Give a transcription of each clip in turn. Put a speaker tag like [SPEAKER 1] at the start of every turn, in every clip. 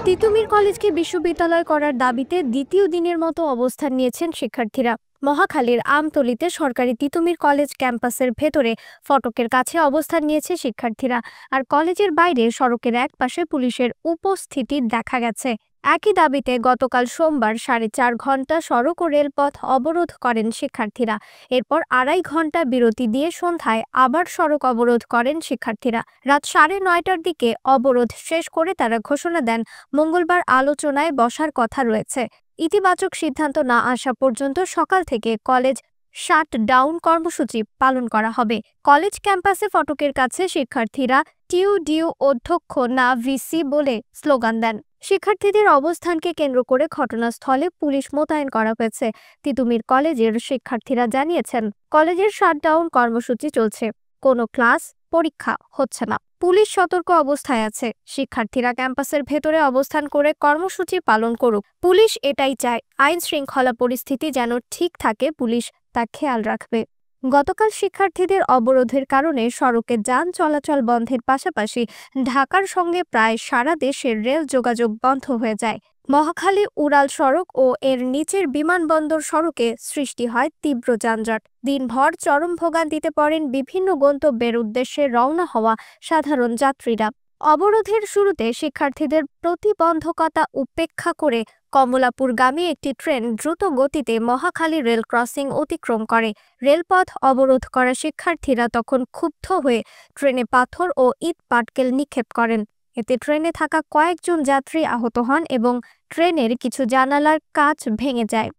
[SPEAKER 1] তিতুমীর কলেজকে বিশ্ববিদ্যালয় করার দাবিতে দ্বিতীয় দিনের মতো অবস্থান নিয়েছেন শিক্ষার্থীরা। মহাখালীর আমতলীতে সরকারি তিতুমীর কলেজ ক্যাম্পাসের ভেতরে ফটকের কাছে অবস্থান নিয়েছে শিক্ষার্থীরা। আর কলেজের বাইরে সড়কের একপাশে পুলিশের উপস্থিতি দেখা গেছে। একই দাবিতে গতকাল সোমবার 4.5 ঘন্টা সড়ক ও রেলপথ অবরোধ করেন শিক্ষার্থীরা। এরপর 2.5 ঘন্টা বিরতি দিয়ে সন্ধ্যায় আবার সড়ক অবরোধ করেন শিক্ষার্থীরা। রাত 9:30টার দিকে অবরোধ শেষ করে তারা ঘোষণা দেন মঙ্গলবার আলোচনায় বসার কথা রয়েছে। ইতিবাচক সিদ্ধান্ত না আসা পর্যন্ত সকাল থেকে কলেজ শাট ডাউন কর্মসূচি পালন করা হবে। কলেজ ক্যাম্পাসে ফটকের কাছে শিক্ষার্থীরা টিউ ডিউ অধ্যক্ষ না ভিসি বলে স্লোগান দেন। শিক্ষার্থীদের অবস্থানকে কেন্দ্র করে ঘটনাস্থলে পুলিশ মোতায়েন করা হয়েছে। তিতুমীর কলেজের শিক্ষার্থীরা জানিয়েছেন, কলেজের শাটডাউন কর্মসূচি চলছে, কোনো ক্লাস পরীক্ষা হচ্ছে না। পুলিশ সতর্ক অবস্থায় আছে। শিক্ষার্থীরা ক্যাম্পাসের ভেতরে অবস্থান করে কর্মসূচি পালন করুক। পুলিশ এটাই চায়, আইন শৃঙ্খলা পরিস্থিতি যেন ঠিক থাকে, পুলিশ তা খেয়াল রাখবে। গতকাল শিক্ষার্থীদের অবরোধের কারণে সড়কে যান চলাচল বন্ধের পাশাপাশি ঢাকার সঙ্গে প্রায় সারা দেশের রেল যোগাযোগ বন্ধ হয়ে যায়। মহাখালী উড়াল সড়ক ও এর নিচের বিমানবন্দর সড়কে সৃষ্টি হয় তীব্র যানজট। দিনভর চরম ভোগান্তিতে পড়েন বিভিন্ন গন্তব্যের উদ্দেশ্যে রওনা হওয়া সাধারণ যাত্রীরা। অবরোধের শুরুতে শিক্ষার্থীদের প্রতিবন্ধকতা উপেক্ষা করে কমলাপুরগামী একটি ট্রেন দ্রুত গতিতে মহাখালী রেল ক্রসিং অতিক্রম করে। রেলপথ অবরোধ করা শিক্ষার্থীরা তখন ক্ষুব্ধ হয়ে ট্রেনে পাথর ও ইট পাটকেল নিক্ষেপ করেন। এতে ট্রেনে থাকা কয়েকজন যাত্রী আহত হন এবং ট্রেনের কিছু জানালার কাচ ভেঙে যায়।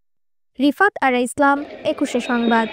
[SPEAKER 1] রিফাত আরা ইসলাম, 21 সংবাদ।